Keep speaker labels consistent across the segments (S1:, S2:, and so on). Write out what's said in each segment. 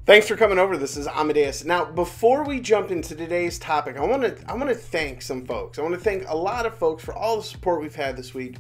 S1: Thanks for coming over. This is Amadeus. Now, before we jump into today's topic, I want to thank some folks. I want to thank a lot of folks for all the support we've had this week.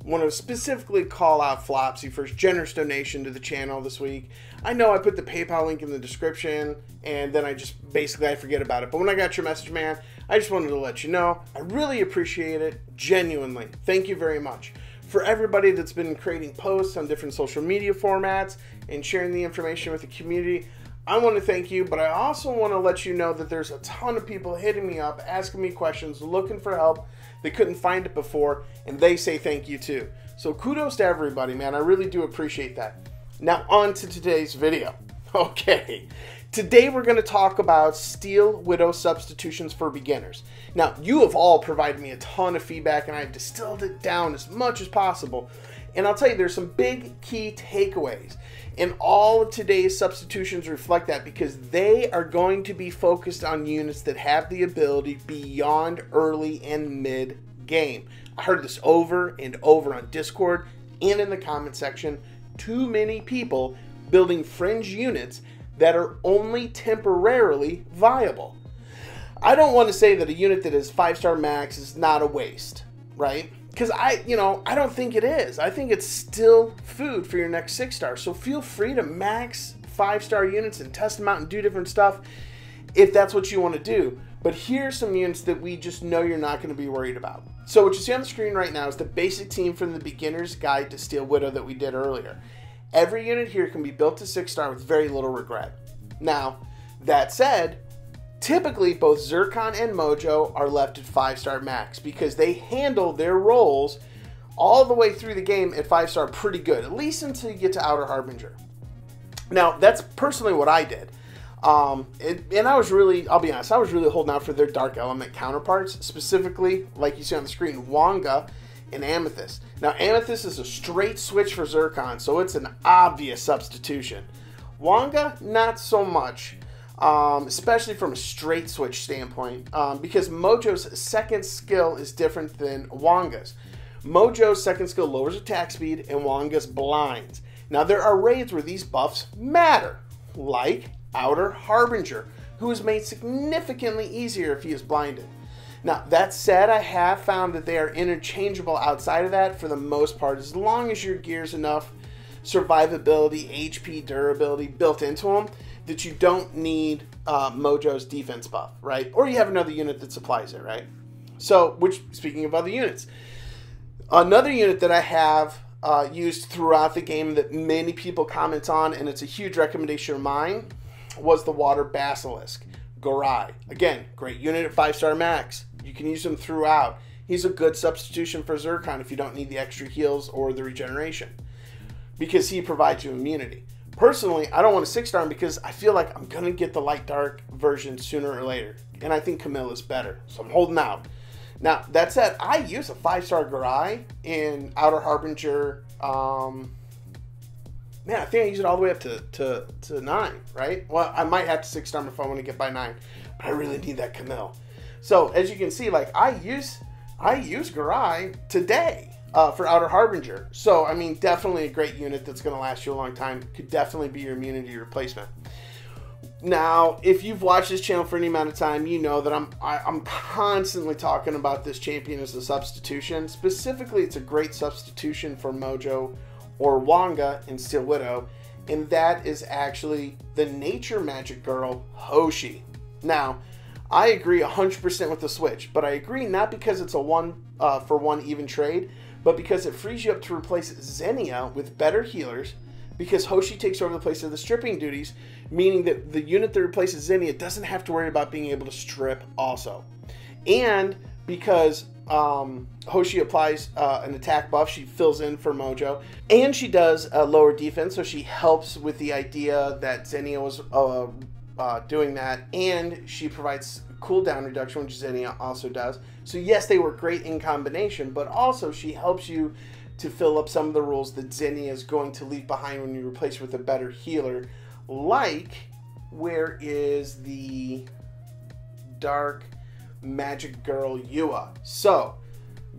S1: I want to specifically call out Flopsy for his generous donation to the channel this week. I know I put the PayPal link in the description, and then I forget about it. But when I got your message, man, I just wanted to let you know. I really appreciate it, genuinely. Thank you very much. For everybody that's been creating posts on different social media formats and sharing the information with the community, I want to thank you, but I also want to let you know that there's a ton of people hitting me up, asking me questions, looking for help. They couldn't find it before, and they say thank you too. So kudos to everybody, man. I really do appreciate that. Now on to today's video. Okay, today we're going to talk about Steel Widow substitutions for beginners. Now, you have all provided me a ton of feedback, and I've distilled it down as much as possible. And I'll tell you, there's some big key takeaways. And all of today's substitutions reflect that because they are going to be focused on units that have the ability beyond early and mid game. I heard this over and over on Discord and in the comment section. Too many people building fringe units that are only temporarily viable. I don't want to say that a unit that is 5-star max is not a waste, right? Because I don't think it is. I think it's still food for your next 6-star. So feel free to max 5-star units and test them out and do different stuff if that's what you want to do. But here's some units that we just know you're not going to be worried about. So what you see on the screen right now is the basic team from the Beginner's Guide to Steel Widow that we did earlier. Every unit here can be built to 6-star with very little regret. Now, that said, typically, both Zircon and Mojo are left at 5-star max because they handle their roles all the way through the game at 5-star pretty good, at least until you get to Outer Harbinger. Now, that's personally what I did. And I was really, I'll be honest, I was really holding out for their Dark Element counterparts, specifically, like you see on the screen, Wanga and Amethyst. Now, Amethyst is a straight switch for Zircon, so it's an obvious substitution. Wanga, not so much. Especially from a straight switch standpoint, because Mojo's second skill is different than Wanga's. Mojo's second skill lowers attack speed and Wanga's blinds. Now there are raids where these buffs matter, like Outer Harbinger, who is made significantly easier if he is blinded. Now that said, I have found that they are interchangeable outside of that for the most part, as long as your gear's enough survivability, HP, durability built into them that you don't need Mojo's defense buff, right? Or you have another unit that supplies it, right? So, speaking of other units, another unit that I have used throughout the game that many people comment on, and it's a huge recommendation of mine, was the Water Basilisk, Gorai. Again, great unit at 5-star max. You can use him throughout. He's a good substitution for Zircon if you don't need the extra heals or the regeneration, because he provides you immunity. Personally, I don't want to 6-star him because I feel like I'm going to get the light dark version sooner or later. And I think Camille is better. So I'm holding out. Now, that said, I use a 5-star Gorai in Outer Harbinger. Man, I think I use it all the way up to 9, right? Well, I might have to 6-star him if I want to get by 9. But I really need that Camille. So, as you can see, like I use Gorai today. For Outer Harbinger. So, I mean, definitely a great unit that's going to last you a long time. Could definitely be your immunity replacement. Now, if you've watched this channel for any amount of time, you know that I'm constantly talking about this champion as a substitution. Specifically, it's a great substitution for Mojo or Wanga in Steel Widow, and that is actually the nature magic girl, Hoshi. Now, I agree 100% with the switch, but I agree not because it's a 1-for-1 even trade, but because it frees you up to replace Xenia with better healers, because Hoshi takes over the place of the stripping duties, meaning that the unit that replaces Xenia doesn't have to worry about being able to strip also. And because Hoshi applies an attack buff, she fills in for Mojo, and she does a lower defense, so she helps with the idea that Xenia was doing that, and she provides cooldown reduction, which Xenia also does. So yes, they work great in combination, but also she helps you to fill up some of the rules that Xenia is going to leave behind when you replace with a better healer, like where is the Dark Magic Girl Yua. So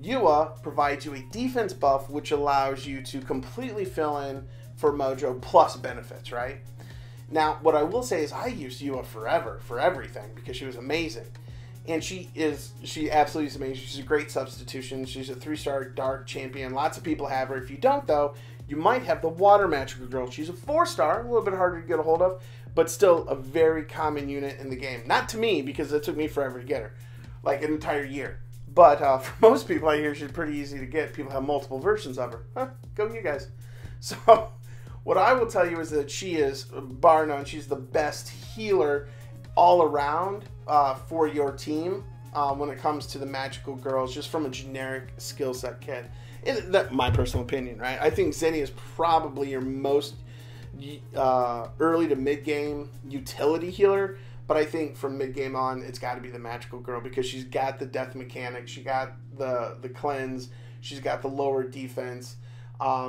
S1: Yua provides you a defense buff, which allows you to completely fill in for Mojo plus benefits, right? Now, what I will say is I used Yua forever for everything because she was amazing. And she absolutely is amazing. She's a great substitution. She's a 3-star dark champion. Lots of people have her. If you don't, though, you might have the Water Magical Girl. She's a 4-star, a little bit harder to get a hold of, but still a very common unit in the game. Not to me, because it took me forever to get her, like an entire year. But for most people, I hear she's pretty easy to get. People have multiple versions of her. Huh, go you guys. So what I will tell you is that she is, bar none, she's the best healer all around for your team when it comes to the magical girls, just from a generic skill set kit. That's my personal opinion, right? I think Zenny is probably your most early to mid-game utility healer, but I think from mid-game on, it's got to be the magical girl because she's got the death mechanic, she got the cleanse, she's got the lower defense,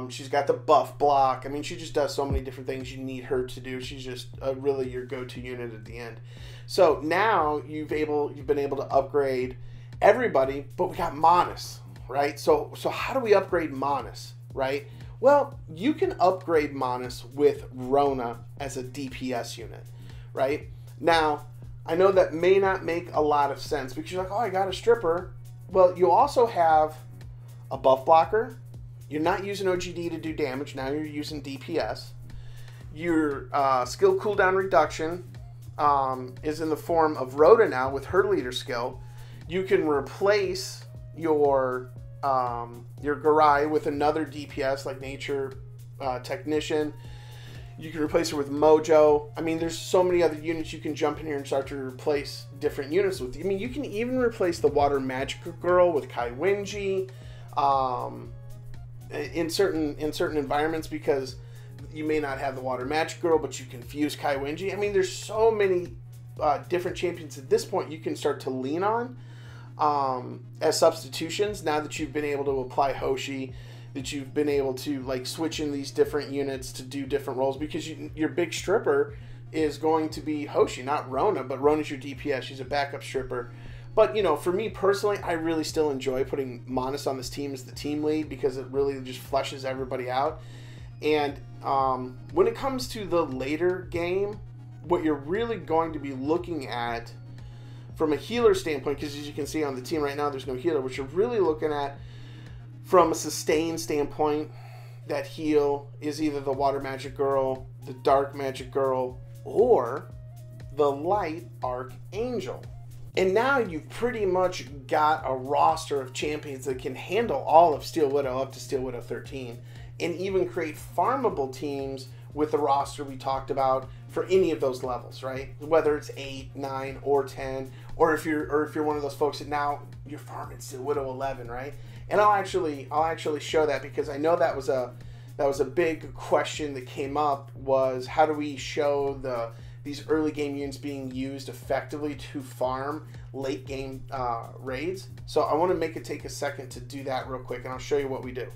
S1: she's got the buff block. I mean, she just does so many different things you need her to do. She's just really your go-to unit at the end. So now you've been able to upgrade everybody, but we got Manus, right? So how do we upgrade Manus, right? Well, you can upgrade Manus with Rona as a DPS unit, right? Now, I know that may not make a lot of sense because you're like, oh, I got a stripper. Well, you also have a buff blocker. You're not using OGD to do damage. Now you're using DPS. Your skill cooldown reduction is in the form of Rota now with her leader skill. You can replace your Garai with another DPS like Nature Technician. You can replace her with Mojo. I mean, there's so many other units you can jump in here and start to replace different units with. I mean, you can even replace the Water Magical Girl with Kai Wenji in certain environments because you may not have the Water Magic Girl, but you can fuse Kai Wenji. I mean, there's so many different champions at this point you can start to lean on as substitutions now that you've been able to apply Hoshi, that you've been able to like switch in these different units to do different roles because your big stripper is going to be Hoshi, not Rona, but Rona's your DPS. She's a backup stripper. But, you know, for me personally, I really still enjoy putting Manus on this team as the team lead because it really just fleshes everybody out. And when it comes to the later game, what you're really going to be looking at from a healer standpoint, because as you can see on the team right now, there's no healer, what you're really looking at from a sustain standpoint, that heal is either the Water Magic Girl, the Dark Magic Girl, or the Light Archangel. And now you've pretty much got a roster of champions that can handle all of Steel Widow up to Steel Widow 13 and even create farmable teams with the roster we talked about for any of those levels, right? Whether it's 8, 9, or 10, or if you're one of those folks that now you're farming Steel Widow 11, right? And I'll actually show that because I know that was a big question that came up, was how do we show these early game units being used effectively to farm late game raids. So I want to take a second to do that real quick, and I'll show you what we do.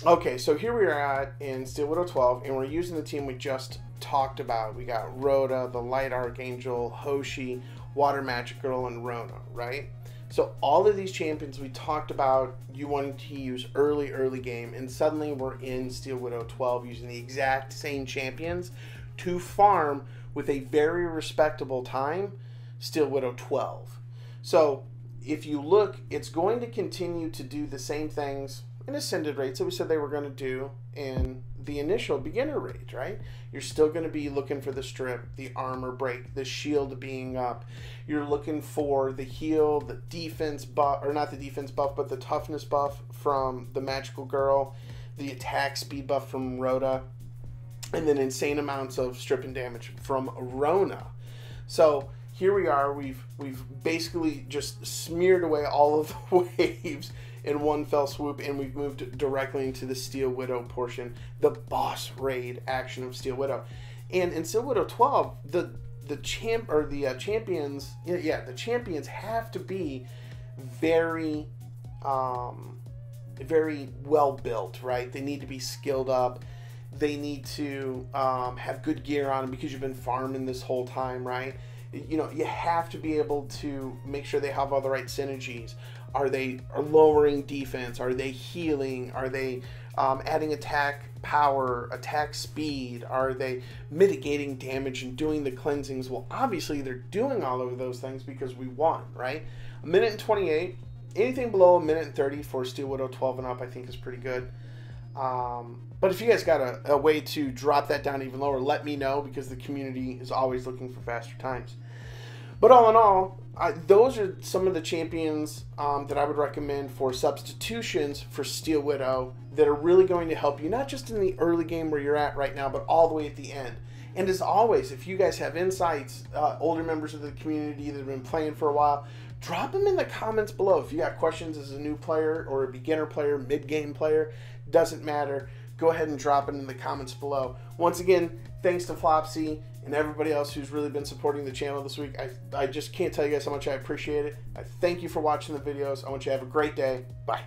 S1: Okay, so here we are at in Steel Widow 12, and we're using the team we just talked about. We got Rota, the Light Archangel, Hoshi, Water Magic Girl, and Rona, right? So all of these champions we talked about you wanting to use early game, and suddenly we're in Steel Widow 12 using the exact same champions to farm with a very respectable time, Steel Widow 12. So if you look, it's going to continue to do the same things in Ascended raids that we said they were going to do in the initial beginner raids, right? You're still going to be looking for the strip, the armor break, the shield being up. You're looking for the heal, the defense buff, or not the defense buff, but the toughness buff from the Magical Girl, the attack speed buff from Rota, and then insane amounts of strip and damage from Rona. So here we are. We've basically just smeared away all of the waves in one fell swoop, and we've moved directly into the Steel Widow portion, the boss raid action of Steel Widow. And in Steel Widow 12, the champions have to be very very well built, right? They need to be skilled up. They need to have good gear on them because you've been farming this whole time, right? You know, you have to be able to make sure they have all the right synergies. Are they lowering defense? Are they healing? Are they adding attack power, attack speed? Are they mitigating damage and doing the cleansings? Well, obviously they're doing all of those things because we won, right? 1:28. Anything below 1:30 for Steel Widow 12 and up, I think is pretty good. But if you guys got a way to drop that down even lower, let me know, because the community is always looking for faster times. But all in all, those are some of the champions that I would recommend for substitutions for Steel Widow that are really going to help you, not just in the early game where you're at right now, but all the way at the end. And as always, if you guys have insights, older members of the community that have been playing for a while, drop them in the comments below. If you got questions as a new player or a beginner player, mid-game player, doesn't matter. Go ahead and drop it in the comments below. Once again, thanks to Flopsy and everybody else who's really been supporting the channel this week. I just can't tell you guys how much I appreciate it. I thank you for watching the videos. I want you to have a great day. Bye.